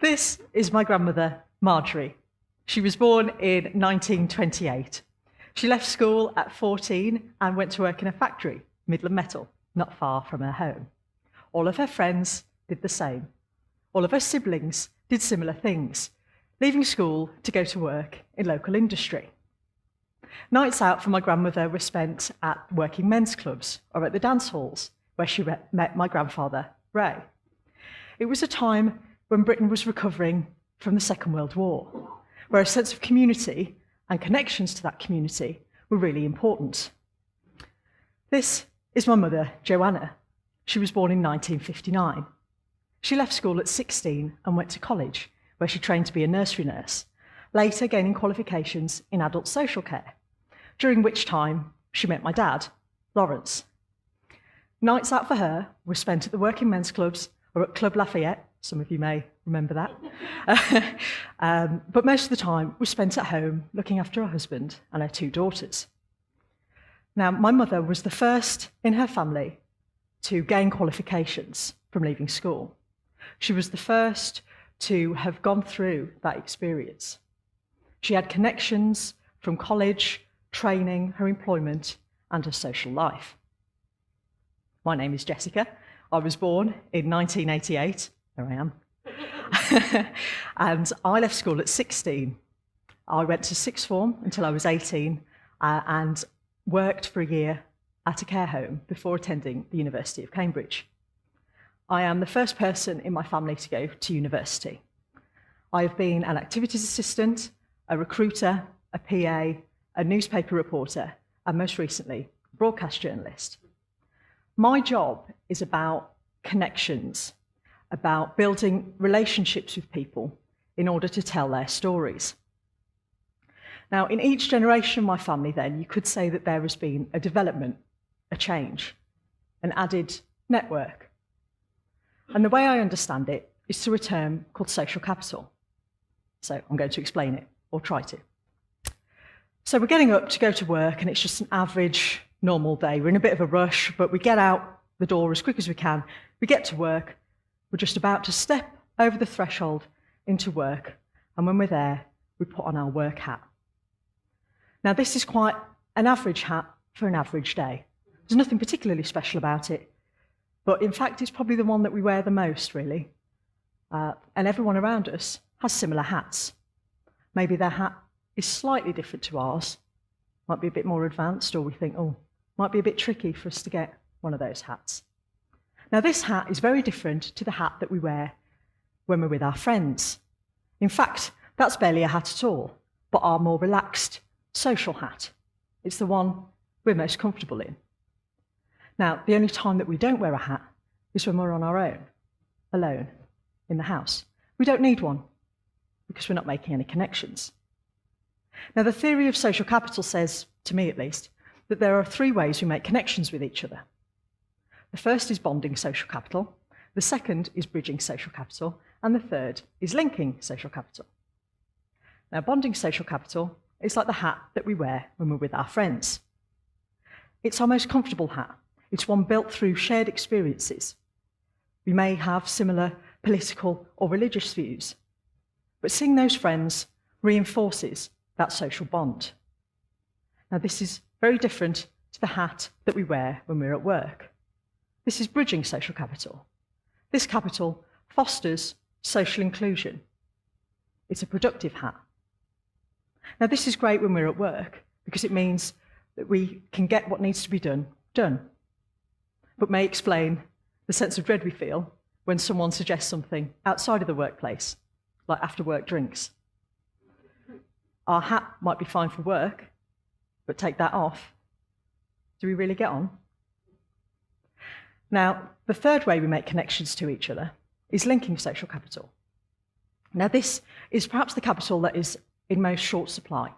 This is my grandmother, Marjorie. She was born in 1928. She left school at 14 and went to work in a factory, Midland Metal, not far from her home. All of her friends did the same. All of her siblings did similar things, leaving school to go to work in local industry. Nights out for my grandmother were spent at working men's clubs or at the dance halls, where she met my grandfather, Ray. It was a time when Britain was recovering from the Second World War, where a sense of community and connections to that community were really important. This is my mother, Joanna. She was born in 1959. She left school at 16 and went to college, where she trained to be a nursery nurse, later gaining qualifications in adult social care, during which time she met my dad, Lawrence. Nights out for her were spent at the working men's clubs or at Club Lafayette. Some of you may remember that. But most of the time was spent at home looking after her husband and her two daughters. Now, my mother was the first in her family to gain qualifications from leaving school. She was the first to have gone through that experience. She had connections from college, training, her employment, and her social life. My name is Jessica. I was born in 1988. There I am. And I left school at 16. I went to sixth form until I was 18 and worked for a year at a care home before attending the University of Cambridge. I am the first person in my family to go to university. I have been an activities assistant, a recruiter, a PA, a newspaper reporter, and most recently, a broadcast journalist. My job is about connections, about building relationships with people in order to tell their stories. Now, in each generation of my family then, you could say that there has been a development, a change, an added network. And the way I understand it is through a term called social capital. So I'm going to explain it, or try to. So we're getting up to go to work, and it's just an average, normal day. We're in a bit of a rush, but we get out the door as quick as we can. We get to work. We're just about to step over the threshold into work, and when we're there, we put on our work hat. Now, this is quite an average hat for an average day. There's nothing particularly special about it, but in fact, it's probably the one that we wear the most, really. And everyone around us has similar hats. Maybe their hat is slightly different to ours, might be a bit more advanced, or we think, oh, might be a bit tricky for us to get one of those hats. Now, this hat is very different to the hat that we wear when we're with our friends. In fact, that's barely a hat at all, but our more relaxed social hat. It's the one we're most comfortable in. Now, the only time that we don't wear a hat is when we're on our own, alone, in the house. We don't need one, because we're not making any connections. Now, the theory of social capital says, to me at least, that there are three ways we make connections with each other. The first is bonding social capital, the second is bridging social capital, and the third is linking social capital. Now, bonding social capital is like the hat that we wear when we're with our friends. It's our most comfortable hat. It's one built through shared experiences. We may have similar political or religious views, but seeing those friends reinforces that social bond. Now, this is very different to the hat that we wear when we're at work. This is bridging social capital. This capital fosters social inclusion. It's a productive hat. Now, this is great when we're at work because it means that we can get what needs to be done, but may explain the sense of dread we feel when someone suggests something outside of the workplace, like after-work drinks. Our hat might be fine for work, but take that off. Do we really get on? Now, the third way we make connections to each other is linking social capital. Now, this is perhaps the capital that is in most short supply.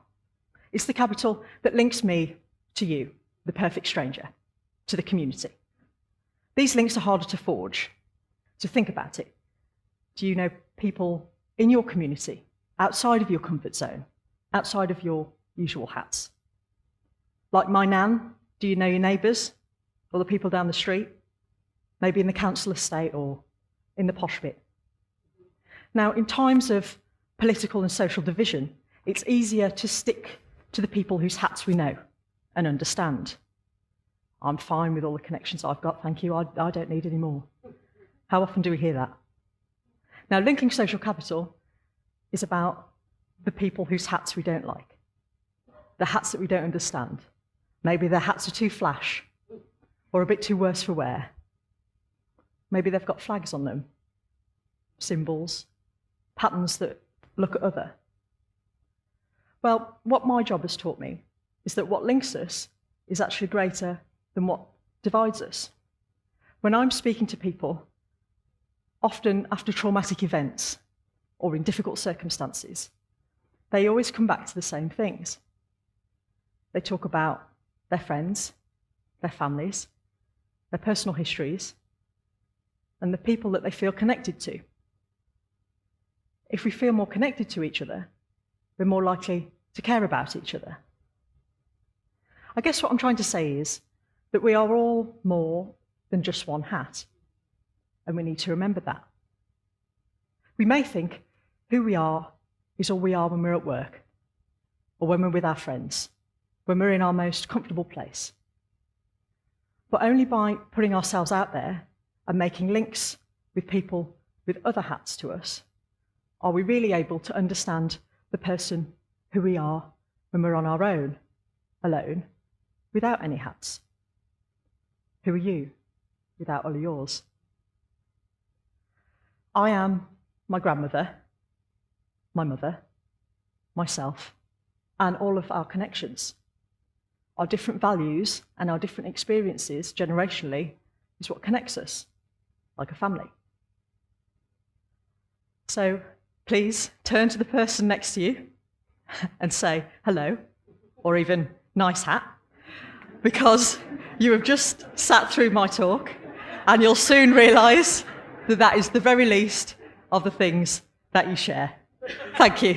It's the capital that links me to you, the perfect stranger, to the community. These links are harder to forge. So think about it. Do you know people in your community, outside of your comfort zone, outside of your usual hats? Like my nan, do you know your neighbours or the people down the street? Maybe in the council estate or in the posh bit. Now, in times of political and social division, it's easier to stick to the people whose hats we know and understand. I'm fine with all the connections I've got, thank you, I don't need any more. How often do we hear that? Now, linking social capital is about the people whose hats we don't like, the hats that we don't understand. Maybe their hats are too flash or a bit too worse for wear. Maybe they've got flags on them, symbols, patterns that look at other. Well, what my job has taught me is that what links us is actually greater than what divides us. When I'm speaking to people, often after traumatic events or in difficult circumstances, they always come back to the same things. They talk about their friends, their families, their personal histories, and the people that they feel connected to. If we feel more connected to each other, we're more likely to care about each other. I guess what I'm trying to say is that we are all more than just one hat, and we need to remember that. We may think who we are is all we are when we're at work, or when we're with our friends, when we're in our most comfortable place. But only by putting ourselves out there and making links with people with other hats to us are we really able to understand the person who we are when we're on our own, alone, without any hats. Who are you without all of yours? I am my grandmother, my mother, myself, and all of our connections. Our different values and our different experiences generationally is what connects us, like a family. So please turn to the person next to you and say hello, or even nice hat, because you have just sat through my talk and you'll soon realise that that is the very least of the things that you share. Thank you.